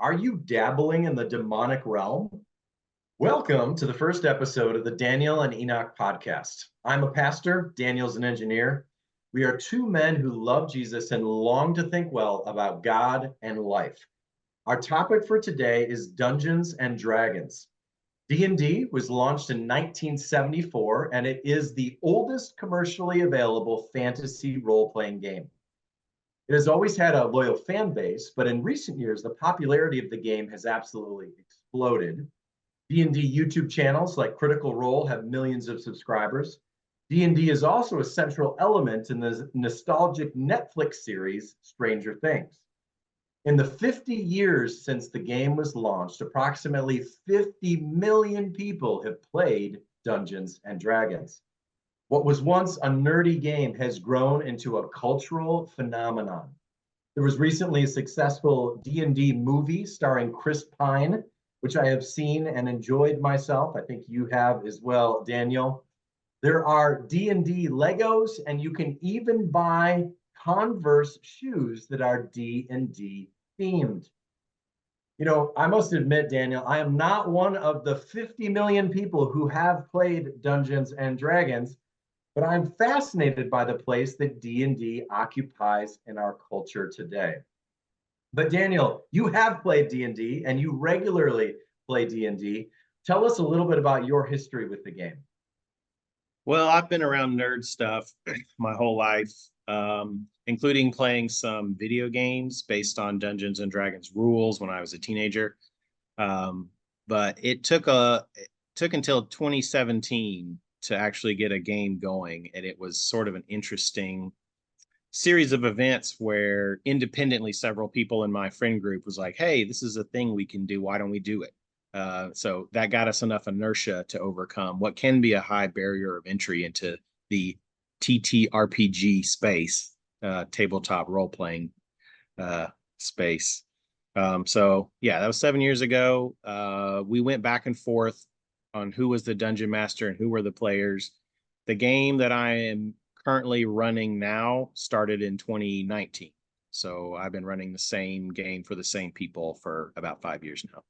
Are you dabbling in the demonic realm? Welcome to the first episode of the Daniel and Enoch podcast. I'm a pastor, Daniel's an engineer. We are two men who love Jesus and long to think well about God and life. Our topic for today is Dungeons and Dragons. D&D was launched in 1974, and it is the oldest commercially available fantasy role-playing game. It has always had a loyal fan base, but in recent years, the popularity of the game has absolutely exploded. D&D YouTube channels like Critical Role have millions of subscribers. D&D is also a central element in the nostalgic Netflix series Stranger Things. In the 50 years since the game was launched, approximately 50 million people have played Dungeons and Dragons. What was once a nerdy game has grown into a cultural phenomenon. There was recently a successful D&D movie starring Chris Pine, which I have seen and enjoyed myself. I think you have as well, Daniel. There are D&D Legos, and you can even buy Converse shoes that are D&D themed. I must admit, Daniel, I am not one of the 50 million people who have played Dungeons and Dragons, but I'm fascinated by the place that D&D occupies in our culture today. But Daniel, you have played D&D and you regularly play D&D. Tell us a little bit about your history with the game. Well, I've been around nerd stuff my whole life, including playing some video games based on Dungeons and Dragons rules when I was a teenager. But it took until 2017 to actually get a game going, and it was sort of an interesting series of events where independently several people in my friend group was like, "Hey, this is a thing we can do. Why don't we do it?" So that got us enough inertia to overcome what can be a high barrier of entry into the TTRPG space, tabletop role playing space. So yeah, that was 7 years ago. We went back and forth on who was the dungeon master and who were the players. The game that I am currently running now started in 2019. So I've been running the same game for the same people for about 5 years now.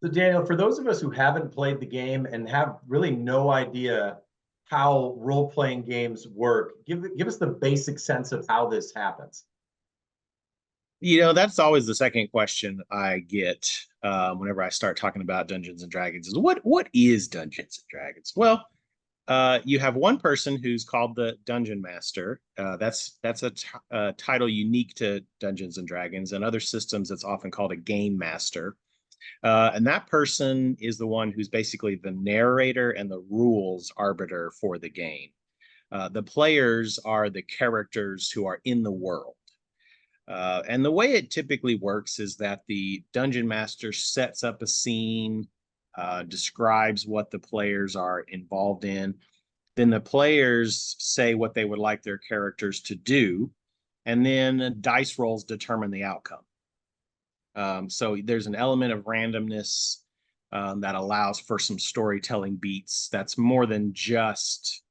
So Daniel, for those of us who haven't played the game and have really no idea how role-playing games work, give us the basic sense of how this happens. That's always the second question I get whenever I start talking about Dungeons and Dragons is what is Dungeons and Dragons? Well, you have one person who's called the Dungeon Master. That's a title unique to Dungeons and Dragons and other systems. It's often called a Game Master. And that person is the one who's basically the narrator and the rules arbiter for the game. The players are the characters who are in the world. And the way it typically works is that the dungeon master sets up a scene, describes what the players are involved in. Then the players say what they would like their characters to do, and then dice rolls determine the outcome. So there's an element of randomness that allows for some storytelling beats. That's more than just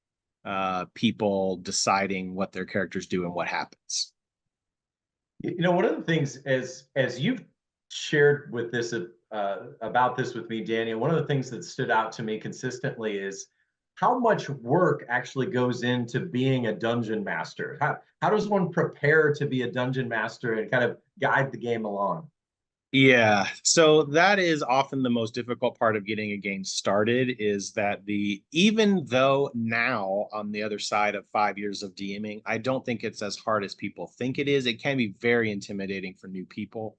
people deciding what their characters do and what happens. One of the things as you've shared with this about this with me, Daniel, one of the things that stood out to me consistently is how much work actually goes into being a dungeon master. How does one prepare to be a dungeon master and kind of guide the game along? Yeah, so that is often the most difficult part of getting a game started is that even though now on the other side of 5 years of DMing, I don't think it's as hard as people think it is. It can be very intimidating for new people.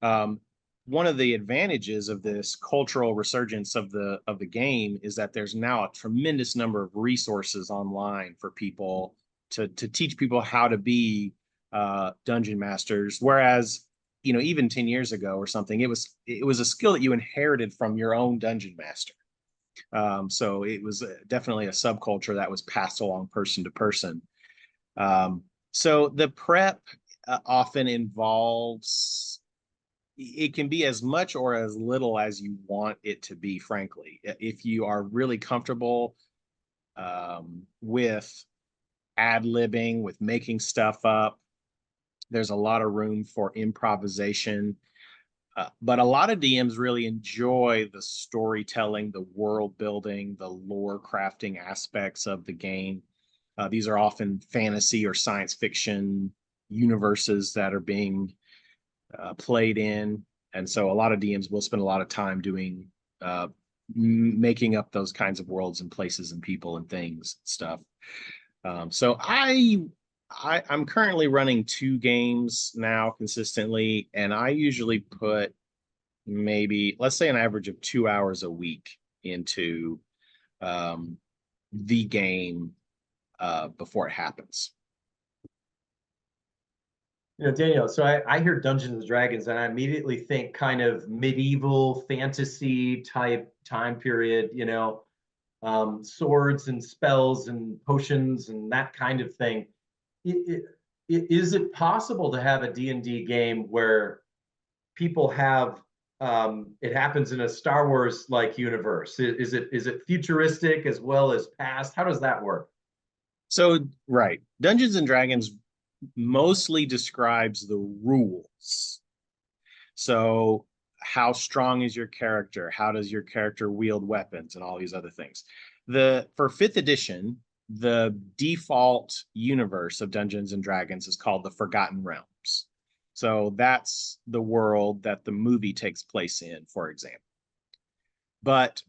One of the advantages of this cultural resurgence of the game is that there's now a tremendous number of resources online for people to teach people how to be dungeon masters, whereas even 10 years ago or something, it was a skill that you inherited from your own dungeon master. So it was definitely a subculture that was passed along person to person. So the prep often involves, it can be as much or as little as you want it to be, frankly. If you are really comfortable with ad-libbing, with making stuff up, there's a lot of room for improvisation. But a lot of DMs really enjoy the storytelling, the world building, the lore crafting aspects of the game. These are often fantasy or science fiction universes that are being played in. And so a lot of DMs will spend a lot of time doing making up those kinds of worlds and places and people and things and stuff. I'm currently running 2 games now consistently, and I usually put maybe, let's say, an average of 2 hours a week into um, the game before it happens. Daniel, so I hear Dungeons and Dragons and I immediately think kind of medieval fantasy type time period, swords and spells and potions and that kind of thing. Is it possible to have a D&D game where people have it happens in a Star Wars like universe? Is it futuristic as well as past? How does that work? So, right, Dungeons and Dragons mostly describes the rules. So, how strong is your character? How does your character wield weapons and all these other things? For 5th edition, the default universe of Dungeons and Dragons is called the Forgotten Realms. So that's the world that the movie takes place in, for example. But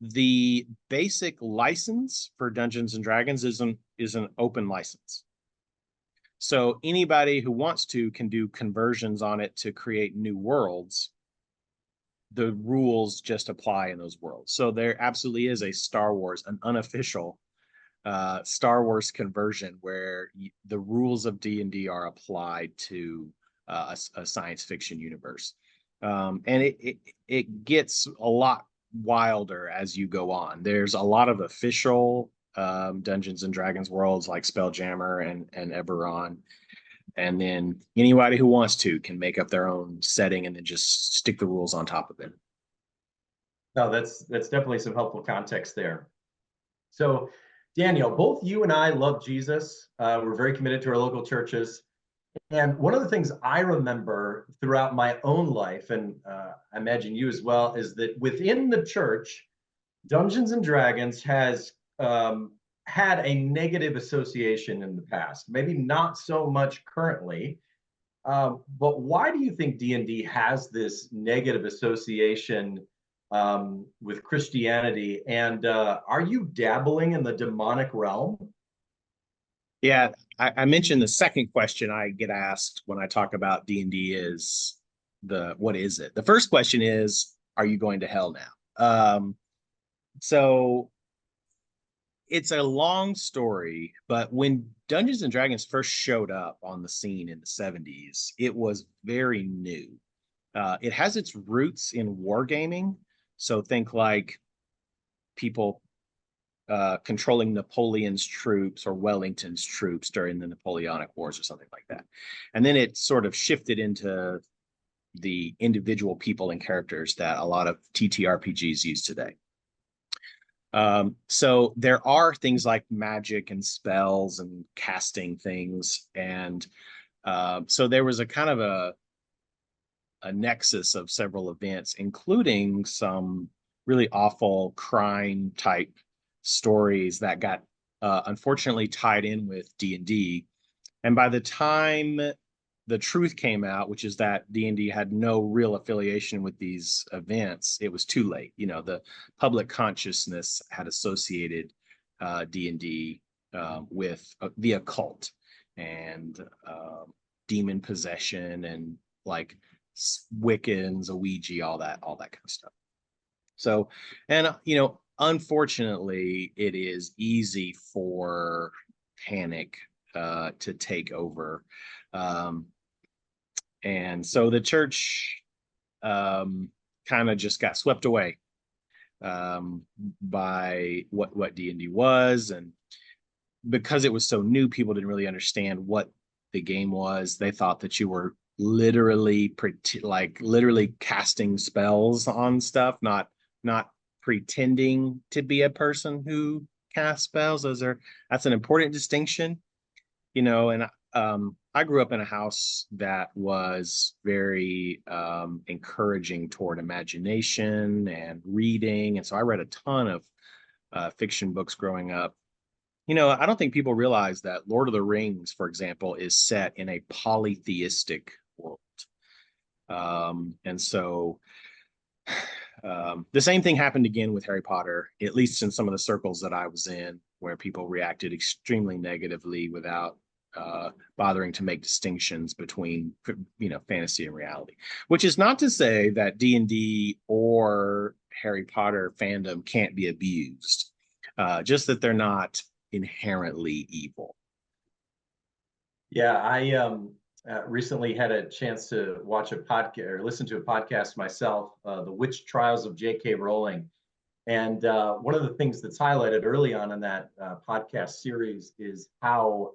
the basic license for Dungeons and Dragons is an open license. So anybody who wants to can do conversions on it to create new worlds. The rules just apply in those worlds. So there absolutely is a Star Wars, an unofficial Star Wars conversion where the rules of D&D are applied to a science fiction universe. And it gets a lot wilder as you go on. There's a lot of official Dungeons and Dragons worlds like Spelljammer and Eberron. And then anybody who wants to can make up their own setting and then just stick the rules on top of it. No, that's definitely some helpful context there. So, Daniel, both you and I love Jesus. We're very committed to our local churches. And one of the things I remember throughout my own life, and I imagine you as well, is that within the church, Dungeons and Dragons has had a negative association in the past. Maybe not so much currently, but why do you think D&D has this negative association with Christianity? And are you dabbling in the demonic realm? Yeah, I mentioned the second question I get asked when I talk about D&D is what is it? The first question is, are you going to hell now? So it's a long story, but when Dungeons and Dragons first showed up on the scene in the 70s, it was very new. It has its roots in wargaming. So think like people controlling Napoleon's troops or Wellington's troops during the Napoleonic Wars or something like that. And then it sort of shifted into the individual people and characters that a lot of TTRPGs use today. So there are things like magic and spells and casting things. And so there was a kind of a nexus of several events, including some really awful crime type stories that got unfortunately tied in with D&D. And by the time the truth came out, which is that D&D had no real affiliation with these events, it was too late. The public consciousness had associated D&D with the occult and demon possession and like Wiccans, a Ouija, all that kind of stuff. So, and unfortunately, it is easy for panic to take over, and so the church kind of just got swept away by what D&D was, and because it was so new, people didn't really understand what the game was. They thought that you were literally casting spells on stuff, not pretending to be a person who casts spells. That's an important distinction, and I grew up in a house that was very encouraging toward imagination and reading. And so I read a ton of fiction books growing up. I don't think people realize that Lord of the Rings, for example, is set in a polytheistic world. And so the same thing happened again with Harry Potter, at least in some of the circles that I was in, where people reacted extremely negatively without bothering to make distinctions between fantasy and reality. Which is not to say that D&D or Harry Potter fandom can't be abused, just that they're not inherently evil. Yeah, I recently had a chance to watch a podcast or listen to a podcast myself, The Witch Trials of J.K. Rowling. And one of the things that's highlighted early on in that podcast series is how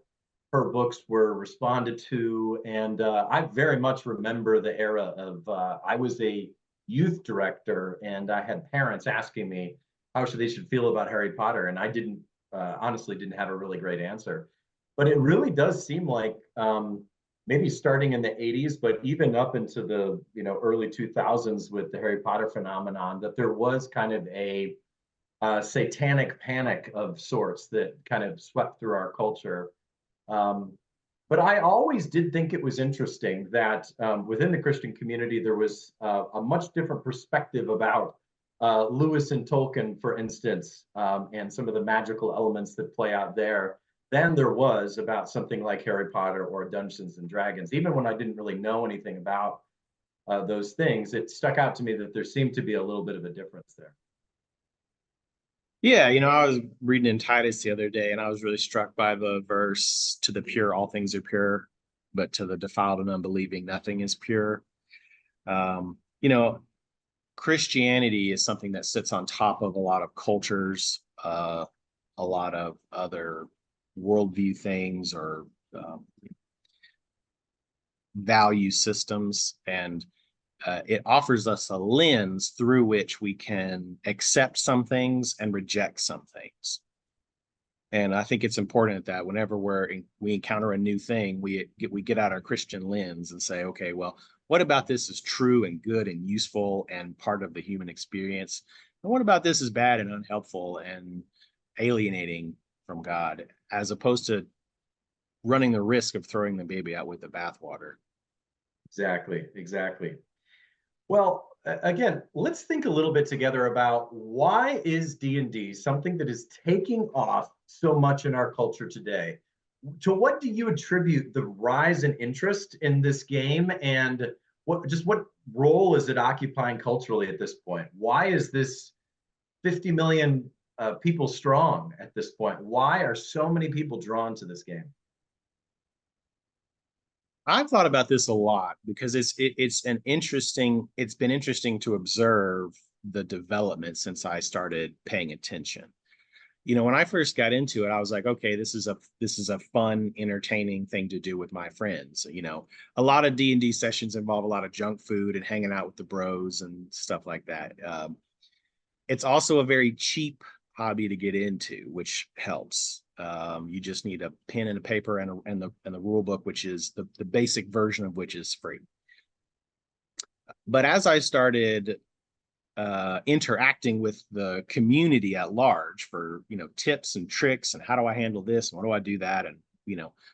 her books were responded to. And I very much remember the era of, I was a youth director and I had parents asking me how they should feel about Harry Potter. And I honestly didn't have a really great answer. But it really does seem like maybe starting in the 80s, but even up into the early 2000s with the Harry Potter phenomenon, that there was kind of a satanic panic of sorts that kind of swept through our culture. Um, but I always did think it was interesting that within the Christian community, there was a much different perspective about Lewis and Tolkien, for instance, and some of the magical elements that play out there than there was about something like Harry Potter or Dungeons and Dragons. Even when I didn't really know anything about those things, it stuck out to me that there seemed to be a little bit of a difference there. Yeah, I was reading in Titus the other day, and I was really struck by the verse, "To the pure, all things are pure, but to the defiled and unbelieving, nothing is pure." Um, you know, Christianity is something that sits on top of a lot of cultures, a lot of other worldview things or value systems, and it offers us a lens through which we can accept some things and reject some things. And I think it's important that whenever we encounter a new thing, we get out our Christian lens and say, okay, well, what about this is true and good and useful and part of the human experience? And what about this is bad and unhelpful and alienating from God, as opposed to running the risk of throwing the baby out with the bathwater? Exactly, exactly. Well, again, let's think a little bit together about why is D&D something that is taking off so much in our culture today? To what do you attribute the rise in interest in this game, and what role is it occupying culturally at this point? Why is this 50 million people strong at this point? Why are so many people drawn to this game? I've thought about this a lot because it's been interesting to observe the development since I started paying attention. When I first got into it, I was like, okay, this is a fun, entertaining thing to do with my friends. A lot of D&D sessions involve a lot of junk food and hanging out with the bros and stuff like that. It's also a very cheap hobby to get into, which helps. You just need a pen and a paper and the rule book, which is the basic version of which is free. But as I started interacting with the community at large for tips and tricks and how do I handle this and what do I do that and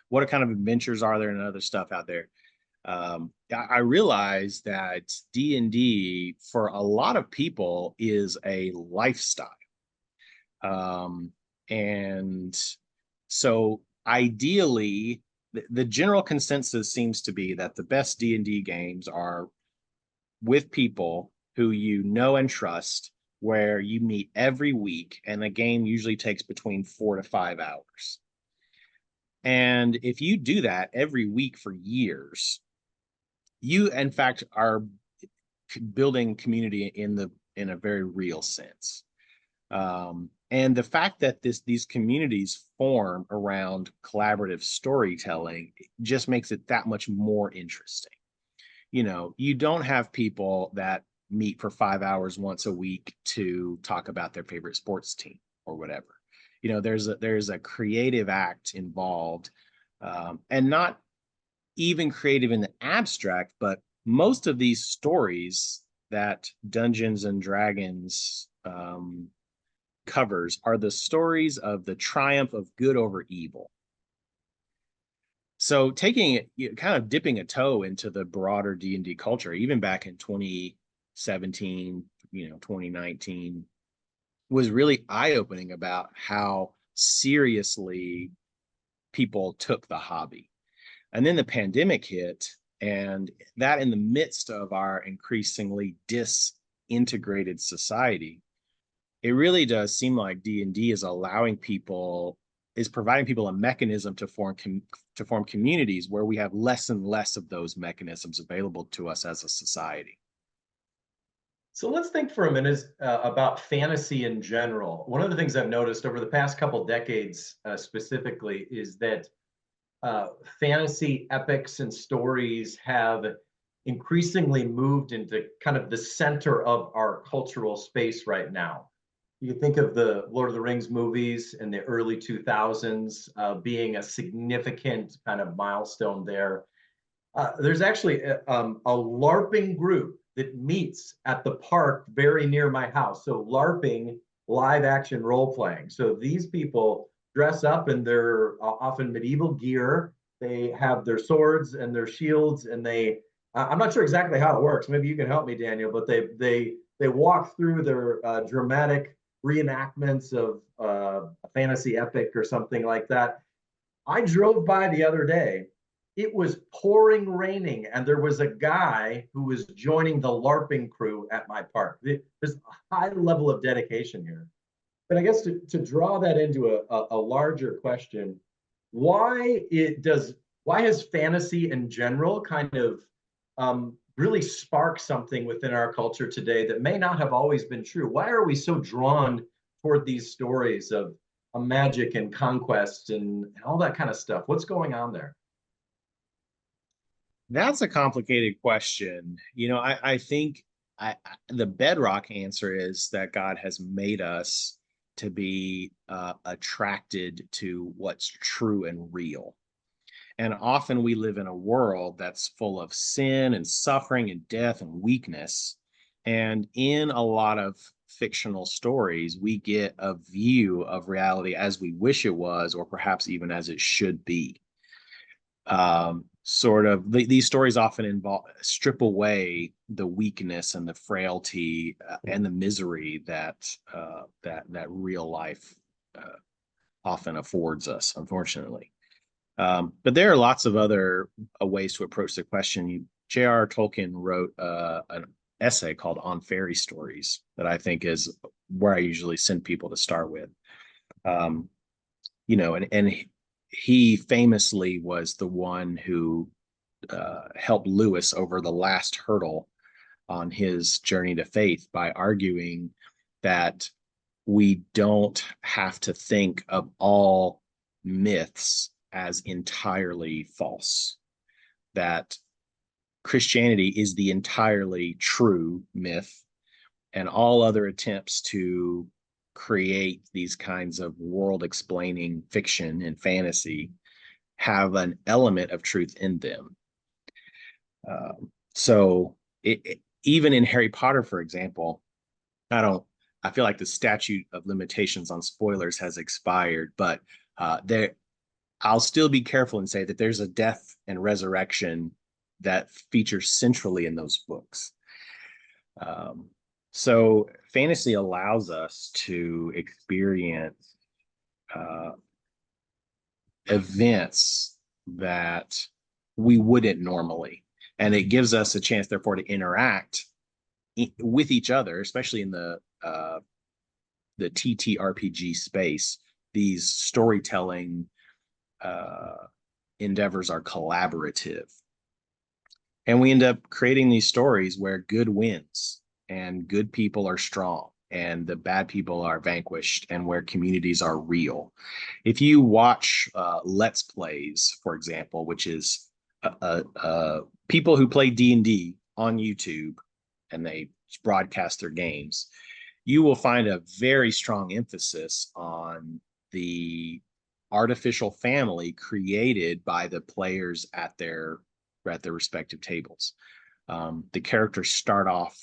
what kind of adventures are there and other stuff out there, I realized that D&D for a lot of people is a lifestyle. And so ideally, the general consensus seems to be that the best D&D games are with people who you know and trust, where you meet every week, and the game usually takes between 4 to 5 hours. And if you do that every week for years, you in fact are building community in a very real sense. And the fact that these communities form around collaborative storytelling just makes it that much more interesting. You don't have people that meet for 5 hours once a week to talk about their favorite sports team or whatever. There's a creative act involved, and not even creative in the abstract, but most of these stories that Dungeons and Dragons covers are the stories of the triumph of good over evil. So taking it, kind of dipping a toe into the broader D&D culture, even back in 2017, 2019, was really eye-opening about how seriously people took the hobby. And then the pandemic hit, and that in the midst of our increasingly disintegrated society, it really does seem like D&D is providing people a mechanism to form communities where we have less and less of those mechanisms available to us as a society. So let's think for a minute about fantasy in general. One of the things I've noticed over the past couple decades, specifically, is that uh, fantasy epics and stories have increasingly moved into kind of the center of our cultural space right now. You think of the Lord of the Rings movies in the early 2000s being a significant kind of milestone there. There's actually a LARPing group that meets at the park very near my house. So LARPing, live action role playing. So these people dress up in their often medieval gear. They have their swords and their shields, and I'm not sure exactly how it works. Maybe you can help me, Daniel. But they walk through their dramatic reenactments of a fantasy epic or something like that. I drove by the other day. It was pouring raining, and there was a guy who was joining the LARPing crew at my park. There's a high level of dedication here. But I guess to draw that into a larger question, why has fantasy in general kind of really sparked something within our culture today that may not have always been true? Why are we so drawn toward these stories of magic and conquest and all that kind of stuff? What's going on there? That's a complicated question. I think the bedrock answer is that God has made us to be attracted to what's true and real. And often we live in a world that's full of sin and suffering and death and weakness. And in a lot of fictional stories, we get a view of reality as we wish it was, or perhaps even as it should be. These stories often strip away the weakness and the frailty and the misery that real life often affords us, unfortunately. But there are lots of other ways to approach the question. J.R. Tolkien wrote an essay called On Fairy Stories that I think is where I usually send people to start with. And he famously was the one who helped Lewis over the last hurdle on his journey to faith by arguing that we don't have to think of all myths as entirely false, that Christianity is the entirely true myth, and all other attempts to create these kinds of world explaining fiction and fantasy have an element of truth in them. Even in Harry Potter, for example, I feel like the statute of limitations on spoilers has expired, but I'll still be careful and say that there's a death and resurrection that features centrally in those books. So fantasy allows us to experience events that we wouldn't normally. And it gives us a chance, therefore, to interact with each other, especially in the TTRPG space. These storytelling endeavors are collaborative. And we end up creating these stories where good wins and good people are strong and the bad people are vanquished, and where communities are real. If you watch Let's Plays, for example, which is people who play D&D on YouTube and they broadcast their games, you will find a very strong emphasis on the artificial family created by the players at their respective tables. The characters start off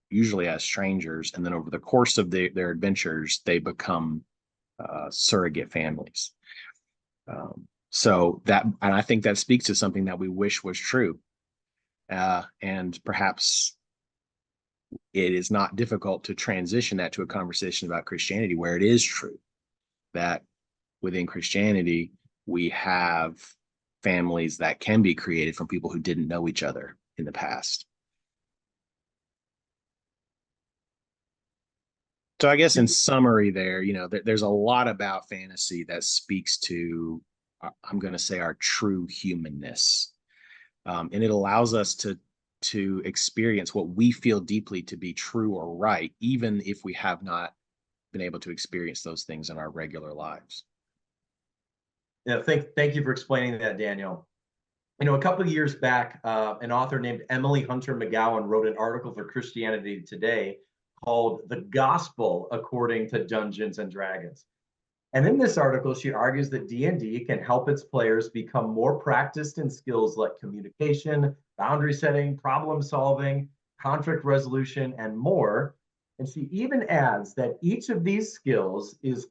usually as strangers, and then over the course of their adventures, they become surrogate families. So that, and I think that speaks to something that we wish was true. And perhaps it is not difficult to transition that to a conversation about Christianity, where it is true that within Christianity, we have families that can be created from people who didn't know each other in the past. So I guess in summary there, there's a lot about fantasy that speaks to, I'm going to say, our true humanness. And it allows us to experience what we feel deeply to be true or right, even if we have not been able to experience those things in our regular lives. Yeah, thank you for explaining that, Daniel. A couple of years back, an author named Emily Hunter McGowan wrote an article for Christianity Today called "The Gospel According to Dungeons and Dragons." And in this article, she argues that D&D can help its players become more practiced in skills like communication, boundary setting, problem solving, conflict resolution, and more. And she even adds that each of these skills is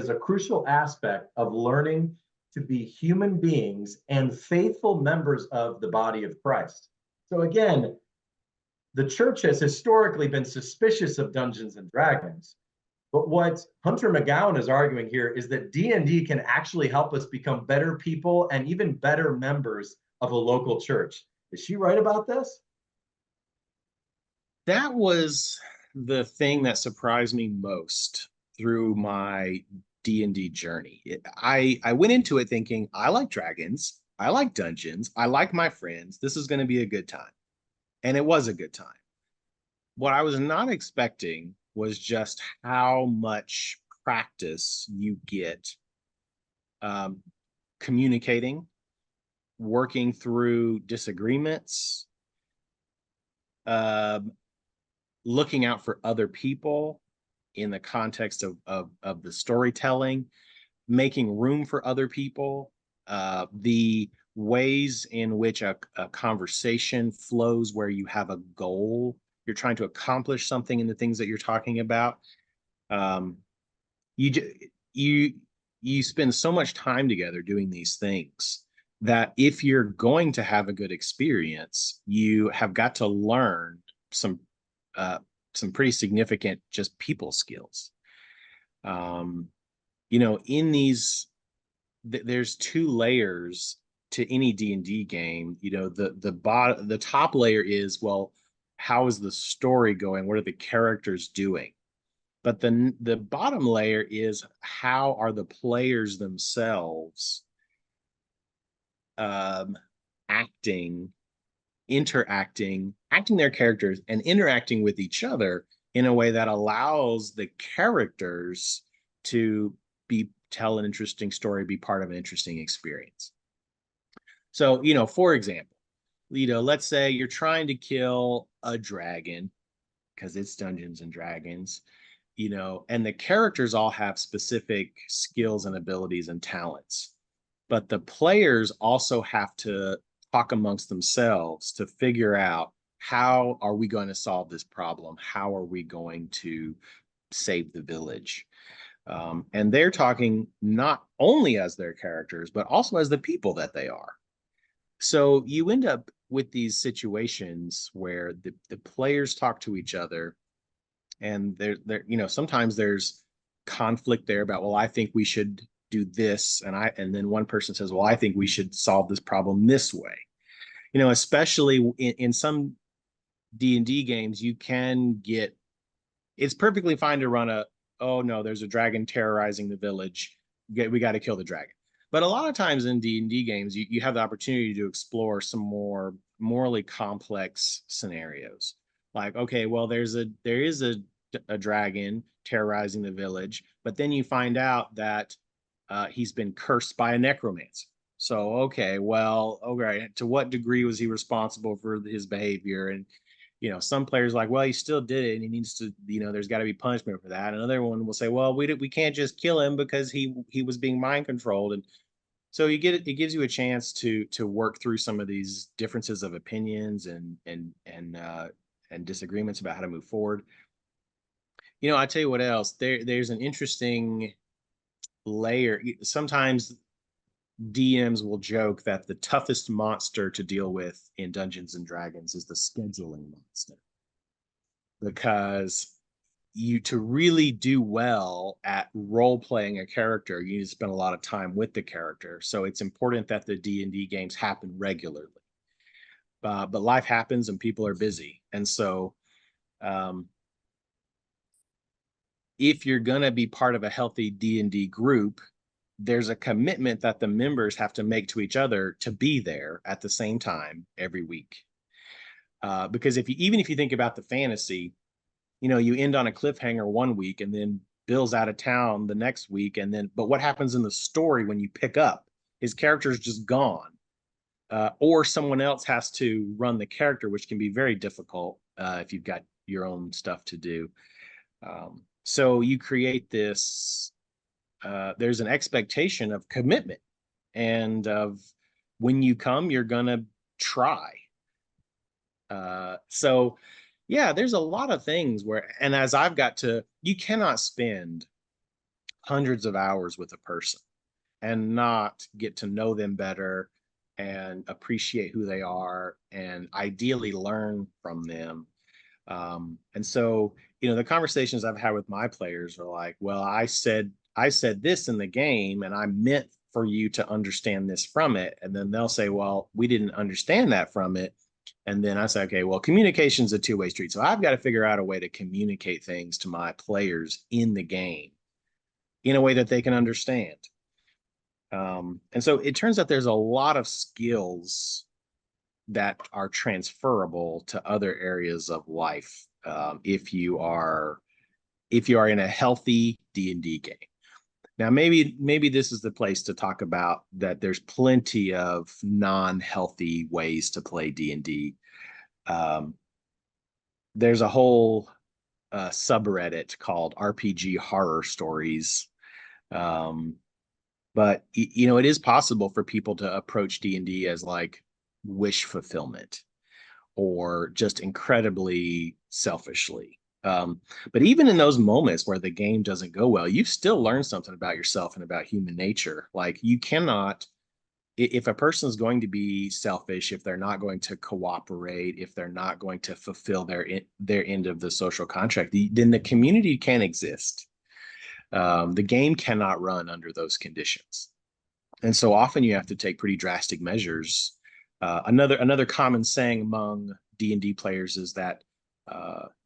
a crucial aspect of learning to be human beings and faithful members of the body of Christ. So again, the church has historically been suspicious of Dungeons and Dragons. But what Hunter McGowan is arguing here is that D&D can actually help us become better people and even better members of a local church. Is she right about this? That was the thing that surprised me most through my D&D journey. I went into it thinking, I like dragons, I like dungeons, I like my friends. This is going to be a good time. And it was a good time. What I was not expecting was just how much practice you get communicating, working through disagreements, looking out for other people in the context of the storytelling, making room for other people, the ways in which a conversation flows where you have a goal, you're trying to accomplish something in the things that you're talking about. You you spend so much time together doing these things that if you're going to have a good experience, you have got to learn some pretty significant just people skills. In these, there's two layers to any D&D game. The top layer is, well, how is the story going? What are the characters doing? But then the bottom layer is, how are the players themselves acting, acting their characters and interacting with each other in a way that allows the characters to tell an interesting story, be part of an interesting experience. So, for example, let's say you're trying to kill a dragon because it's Dungeons and Dragons, and the characters all have specific skills and abilities and talents. But the players also have to talk amongst themselves to figure out, how are we going to solve this problem? How are we going to save the village? And they're talking not only as their characters, but also as the people that they are. So you end up with these situations where the players talk to each other, and sometimes there's conflict there about, well, I think we should do this, and then one person says, well, I think we should solve this problem this way. Especially in some D&D games, you can get, it's perfectly fine to run oh no, there's a dragon terrorizing the village, we got to kill the dragon. But a lot of times in D&D games, you have the opportunity to explore some more morally complex scenarios. Like, okay, well, there is a dragon terrorizing the village, but then you find out that he's been cursed by a necromancer. So, okay, well, okay, to what degree was he responsible for his behavior? And some players are like, well, he still did it and he needs to, there's got to be punishment for that. Another one will say, well, we can't just kill him because he was being mind controlled. And so it gives you a chance to work through some of these differences of opinions and disagreements about how to move forward. I tell you what else, there's an interesting layer. Sometimes DMs will joke that the toughest monster to deal with in Dungeons and Dragons is the scheduling monster, because to really do well at role playing a character, you need to spend a lot of time with the character. So it's important that the D&D games happen regularly. But life happens and people are busy, and so if you're going to be part of a healthy D&D group, there's a commitment that the members have to make to each other to be there at the same time every week. Because even if you think about the fantasy, you end on a cliffhanger one week and then Bill's out of town the next week. But what happens in the story when you pick up? His character's just gone. Or someone else has to run the character, which can be very difficult if you've got your own stuff to do. So you create this, there's an expectation of commitment and of when you come, you're going to try. So yeah, there's a lot of things and as you cannot spend hundreds of hours with a person and not get to know them better and appreciate who they are and ideally learn from them. And so, the conversations I've had with my players are like, well, I said this in the game and I meant for you to understand this from it. And then they'll say, well, we didn't understand that from it. And then I say, okay, well, communication is a two-way street. So I've got to figure out a way to communicate things to my players in the game in a way that they can understand. And so it turns out there's a lot of skills that are transferable to other areas of life if you are in a healthy D&D game. Now, maybe this is the place to talk about that there's plenty of non-healthy ways to play D&D. There's a whole subreddit called RPG Horror Stories. But, it is possible for people to approach D&D as like wish fulfillment or just incredibly selfishly. But even in those moments where the game doesn't go well, you still learn something about yourself and about human nature. Like you cannot, if a person is going to be selfish, if they're not going to cooperate, if they're not going to fulfill their end of the social contract, then the community can't exist. The game cannot run under those conditions. And so often you have to take pretty drastic measures. Another common saying among D&D players is that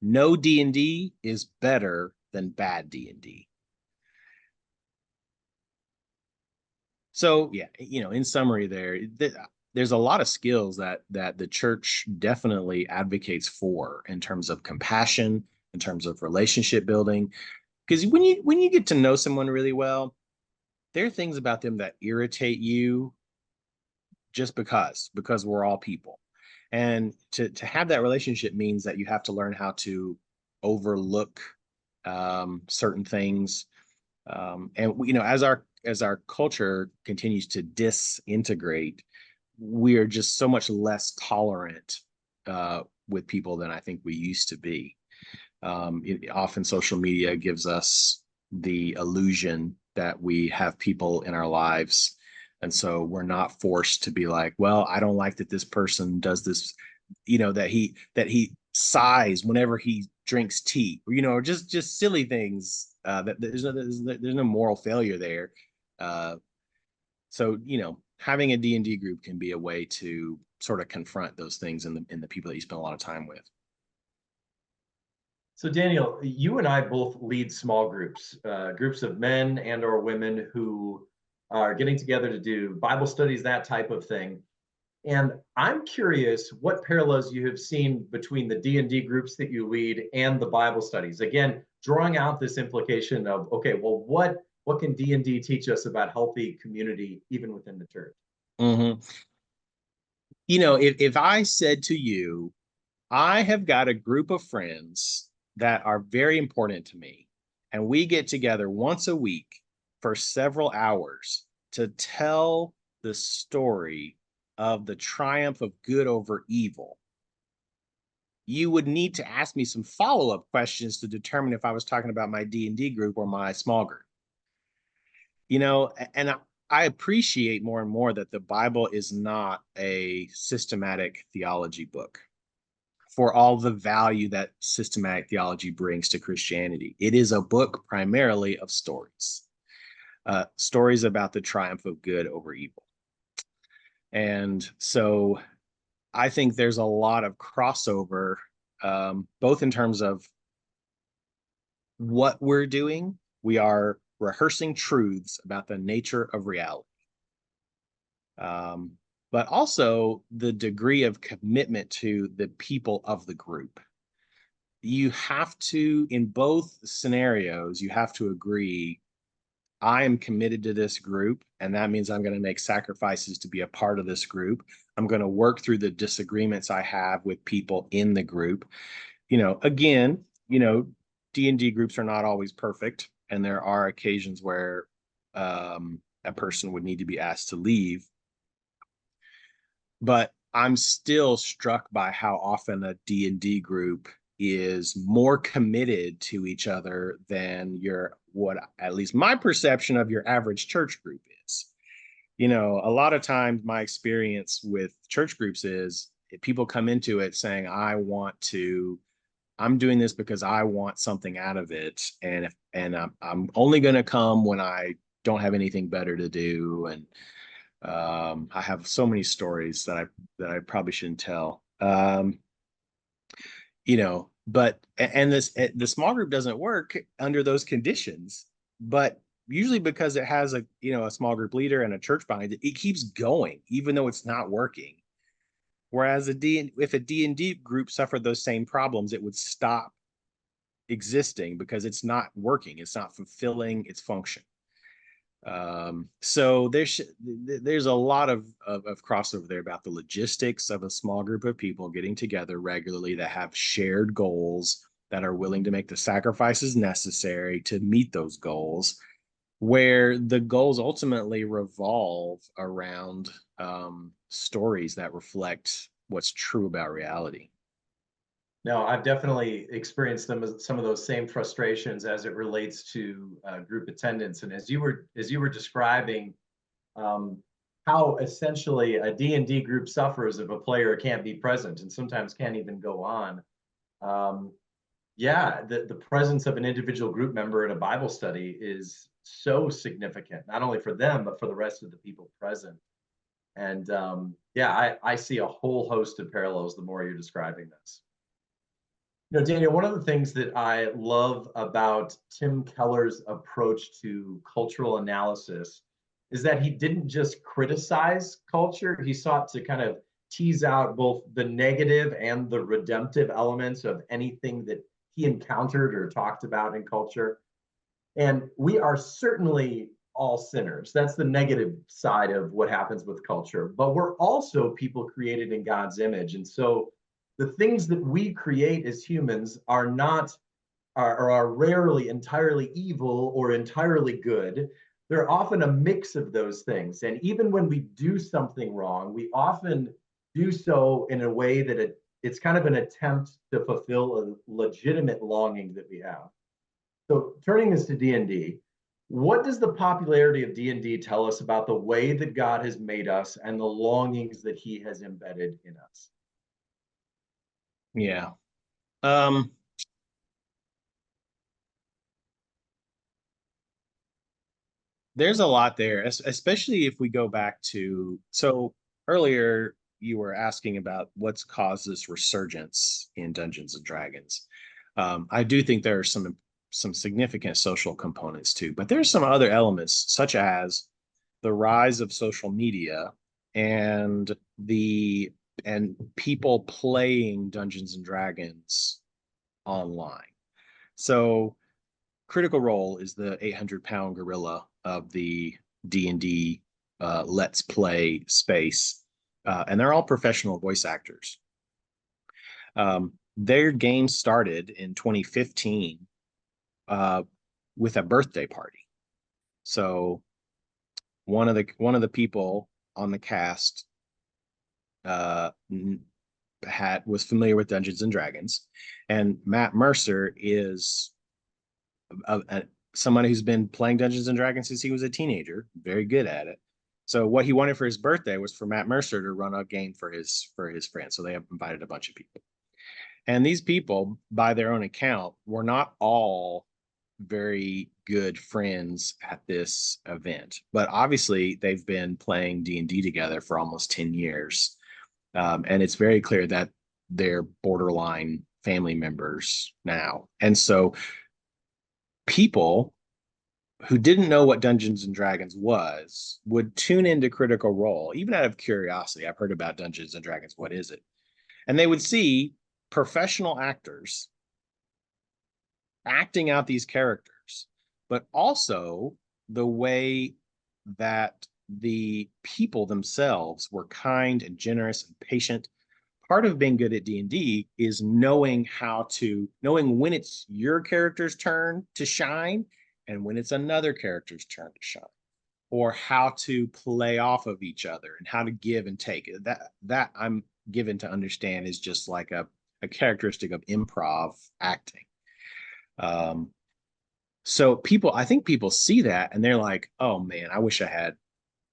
no D&D is better than bad D&D. So yeah, in summary, there's a lot of skills that the church definitely advocates for in terms of compassion, in terms of relationship building. Because when you get to know someone really well, there are things about them that irritate you just because we're all people. And to have that relationship means that you have to learn how to overlook certain things. And as our culture continues to disintegrate, we are just so much less tolerant with people than I think we used to be. Often social media gives us the illusion that we have people in our lives. And so we're not forced to be like, well, I don't like that this person does this, that he sighs whenever he drinks tea, or just silly things. That there's no moral failure there. So having a D&D group can be a way to sort of confront those things in the people that you spend a lot of time with. So Daniel, you and I both lead small groups, groups of men and or women who are getting together to do Bible studies, that type of thing. And I'm curious what parallels you have seen between the D&D groups that you lead and the Bible studies. Again, drawing out this implication of, okay, well, what can D&D teach us about healthy community even within the church? Mm-hmm. If I said to you, I have got a group of friends that are very important to me, and we get together once a week for several hours to tell the story of the triumph of good over evil. You would need to ask me some follow-up questions to determine if I was talking about my D&D group or my small group. And I appreciate more and more that the Bible is not a systematic theology book for all the value that systematic theology brings to Christianity. It is a book primarily of stories, stories about the triumph of good over evil. And so I think there's a lot of crossover, both in terms of what we're doing. We are rehearsing truths about the nature of reality. But also the degree of commitment to the people of the group. You have to, in both scenarios, you have to agree, I am committed to this group, and that means I'm going to make sacrifices to be a part of this group. I'm going to work through the disagreements I have with people in the group. Again, D&D groups are not always perfect, and there are occasions where a person would need to be asked to leave. But I'm still struck by how often a D&D group is more committed to each other than what at least my perception of your average church group is. A lot of times my experience with church groups is people come into it saying, I'm doing this because I want something out of it. And I'm only going to come when I don't have anything better to do. And I have so many stories that I probably shouldn't tell. But the small group doesn't work under those conditions, but usually because it has a small group leader and a church behind it, it keeps going even though it's not working. Whereas if a D&D group suffered those same problems, it would stop existing because it's not working, it's not fulfilling its function. So there's a lot of crossover there about the logistics of a small group of people getting together regularly that have shared goals, that are willing to make the sacrifices necessary to meet those goals, where the goals ultimately revolve around stories that reflect what's true about reality. No, I've definitely experienced some of those same frustrations as it relates to group attendance. And as you were describing um, how essentially a D&D group suffers if a player can't be present and sometimes can't even go on. Um, yeah, the presence of an individual group member in a Bible study is so significant, not only for them, but for the rest of the people present. And yeah, I see a whole host of parallels the more you're describing this. Daniel, one of the things that I love about Tim Keller's approach to cultural analysis is that he didn't just criticize culture, he sought to kind of tease out both the negative and the redemptive elements of anything that he encountered or talked about in culture. And we are certainly all sinners. That's the negative side of what happens with culture. But we're also people created in God's image. And so the things that we create as humans are rarely entirely evil or entirely good. They're often a mix of those things. And even when we do something wrong, we often do so in a way that it's kind of an attempt to fulfill a legitimate longing that we have. So turning this to D&D, what does the popularity of D&D tell us about the way that God has made us and the longings that he has embedded in us? Yeah. Um, there's a lot there, especially if we go back to, so earlier you were asking about what's caused this resurgence in Dungeons and Dragons. I do think there are some significant social components too, but there's some other elements such as the rise of social media and people playing Dungeons and Dragons online. So Critical Role is the 800-pound gorilla of the D&D Let's Play space, and they're all professional voice actors. Their game started in 2015 with a birthday party. So one of the people on the cast uh, was familiar with Dungeons and Dragons, and Matt Mercer is somebody who's been playing Dungeons and Dragons since he was a teenager, very good at it. So what he wanted for his birthday was for Matt Mercer to run a game for his friends. So they have invited a bunch of people. And these people, by their own account, were not all very good friends at this event. But obviously, they've been playing D&D together for almost 10 years. And it's very clear that they're borderline family members now. And so people who didn't know what Dungeons and Dragons was would tune into Critical Role, even out of curiosity. I've heard about Dungeons and Dragons. What is it? And they would see professional actors acting out these characters, but also the way that the people themselves were kind and generous and patient. Part of being good at D&D is knowing when it's your character's turn to shine and when it's another character's turn to shine, or how to play off of each other and how to give and take. That I'm given to understand is just like a characteristic of improv acting. So I think people see that and they're like, oh man, I wish I had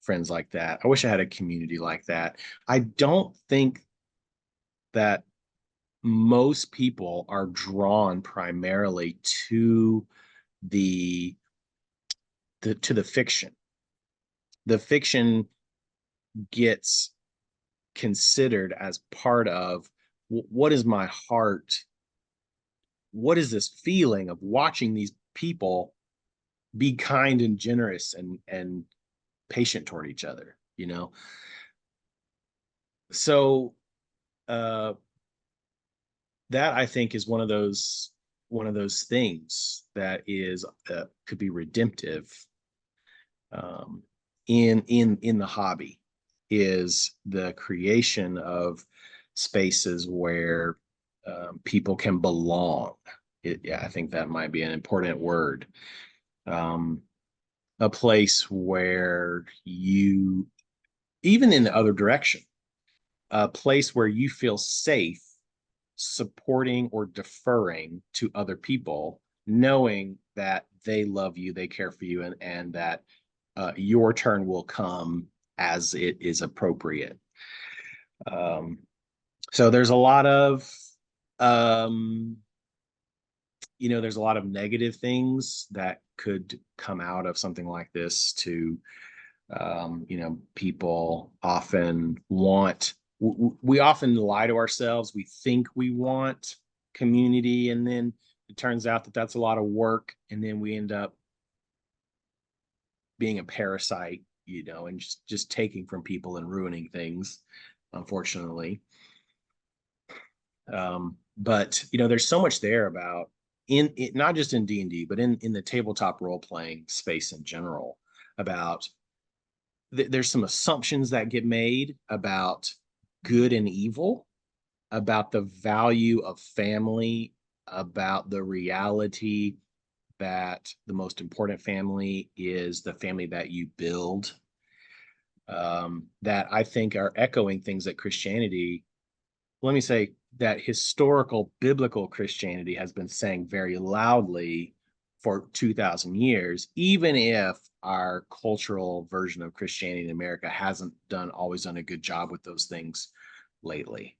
friends like that. I wish I had a community like that. I don't think that most people are drawn primarily to the to the fiction. The fiction gets considered as part of what is my heart, what is this feeling of watching these people be kind and generous and patient toward each other, so that I think is one of those things that is could be redemptive in the hobby, is the creation of spaces where people can belong. Yeah, I think that might be an important word. A place where you, even in the other direction, a place where you feel safe supporting or deferring to other people, knowing that they love you, they care for you, and that your turn will come as it is appropriate. So there's a lot of there's a lot of negative things that could come out of something like this. People often we often lie to ourselves. We think we want community, and then it turns out that that's a lot of work, and then we end up being a parasite, and just taking from people and ruining things, unfortunately. But there's so much there about in it, not just in D&D, but in the tabletop role playing space in general, about there's some assumptions that get made about good and evil, about the value of family, about the reality that the most important family is the family that you build, that I think are echoing things that Christianity, let me say that historical biblical Christianity has been saying very loudly for 2,000 years, even if our cultural version of Christianity in America hasn't always done a good job with those things lately.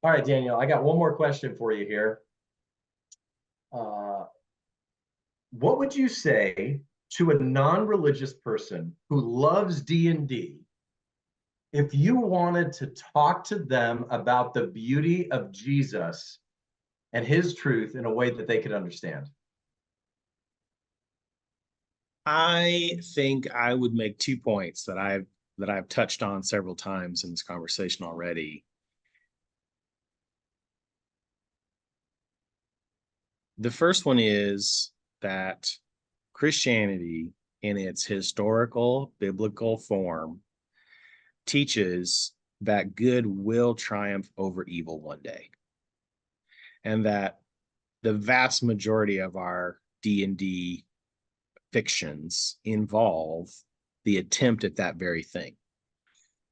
All right, Daniel, I got one more question for you here. What would you say to a non-religious person who loves D&D if you wanted to talk to them about the beauty of Jesus and his truth in a way that they could understand? I think I would make 2 points that I've touched on several times in this conversation already. The first one is that Christianity, in its historical biblical form, teaches that good will triumph over evil one day. and that the vast majority of our D&D fictions involve the attempt at that very thing.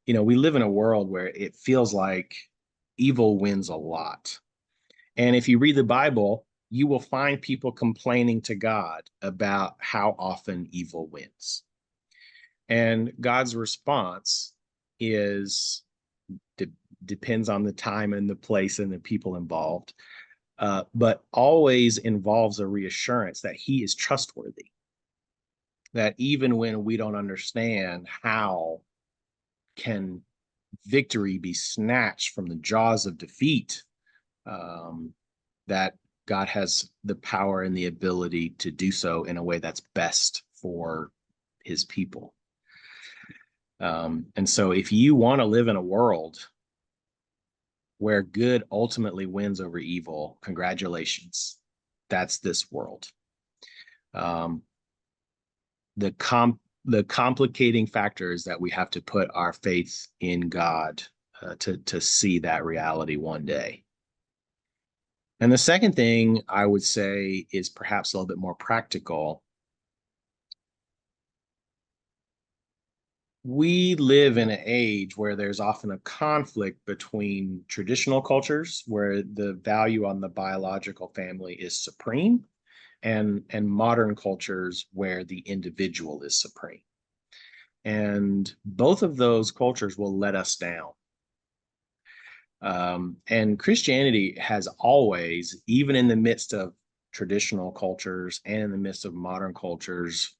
We live in a world where it feels like evil wins a lot. And if you read the Bible, you will find people complaining to God about how often evil wins. And God's response is depends on the time and the place and the people involved, but always involves a reassurance that he is trustworthy. That even when we don't understand how can victory be snatched from the jaws of defeat, that God has the power and the ability to do so in a way that's best for his people. And so if you want to live in a world where good ultimately wins over evil, congratulations. That's this world. The complicating factor is that we have to put our faith in God to see that reality one day. And the second thing I would say is perhaps a little bit more practical. We live in an age where there's often a conflict between traditional cultures where the value on the biological family is supreme, and modern cultures where the individual is supreme. And both of those cultures will let us down. And Christianity has always, even in the midst of traditional cultures and in the midst of modern cultures,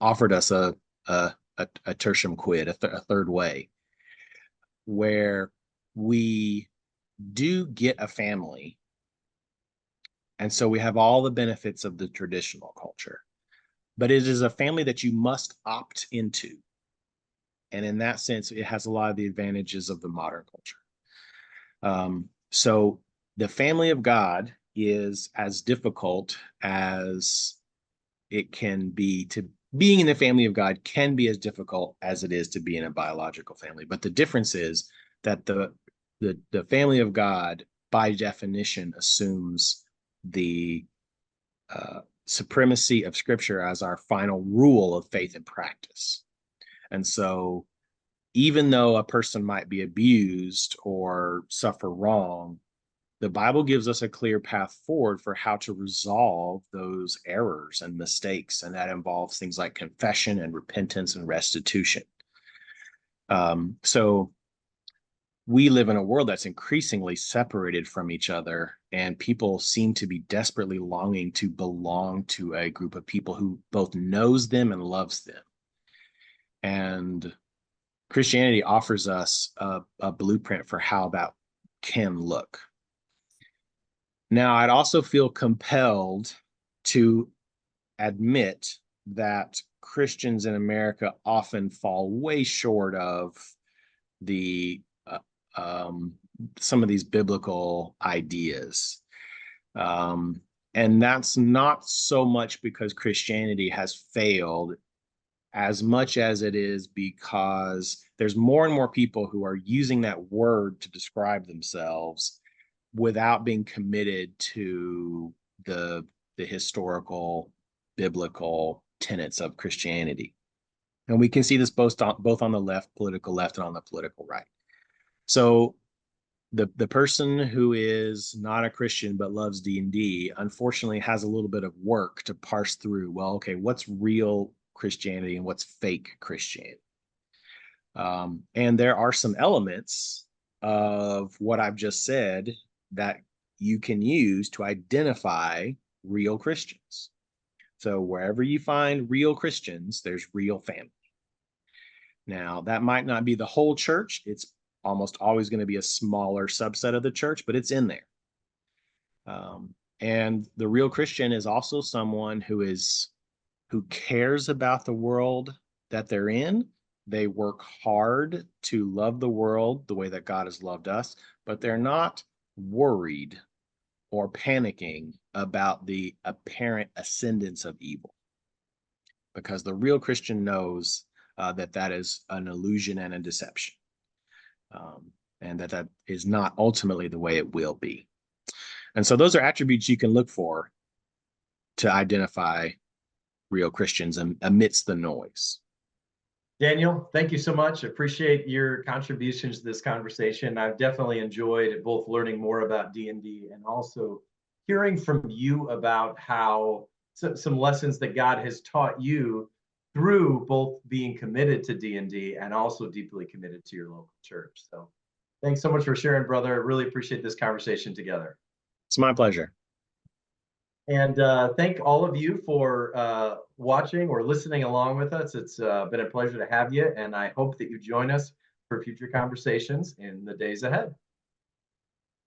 offered us a tertium quid, a third way, where we do get a family. And so we have all the benefits of the traditional culture, but it is a family that you must opt into. And in that sense, it has a lot of the advantages of the modern culture. So the family of God is as difficult as it can be to being in the family of God can be as difficult as it is to be in a biological family. But the difference is that the family of God, by definition, assumes the supremacy of Scripture as our final rule of faith and practice. And so even though a person might be abused or suffer wrong, the Bible gives us a clear path forward for how to resolve those errors and mistakes, and that involves things like confession and repentance and restitution. So we live in a world that's increasingly separated from each other, and people seem to be desperately longing to belong to a group of people who both knows them and loves them. And Christianity offers us a blueprint for how that can look. Now, I'd also feel compelled to admit that Christians in America often fall way short of the some of these biblical ideas. And that's not so much because Christianity has failed as much as it is because there's more and more people who are using that word to describe themselves without being committed to the historical biblical tenets of Christianity. And we can see this both on the political left and on the political right. So the person who is not a Christian but loves D&D unfortunately has a little bit of work to parse through. Well, okay, what's real Christianity and what's fake Christianity? And there are some elements of what I've just said that you can use to identify real Christians. So wherever you find real Christians, there's real family. Now, that might not be the whole church. It's almost always going to be a smaller subset of the church, but it's in there. And the real Christian is also someone who cares about the world that they're in. They work hard to love the world the way that God has loved us, but they're not worried or panicking about the apparent ascendance of evil, because the real Christian knows that is an illusion and a deception, and that is not ultimately the way it will be. And so those are attributes you can look for to identify real Christians amidst the noise. Daniel, thank you so much. Appreciate your contributions to this conversation. I've definitely enjoyed both learning more about D&D and also hearing from you about how some lessons that God has taught you through both being committed to D&D and also deeply committed to your local church. So thanks so much for sharing, brother. I really appreciate this conversation together. It's my pleasure. And thank all of you for watching or listening along with us. It's been a pleasure to have you, and I hope that you join us for future conversations in the days ahead.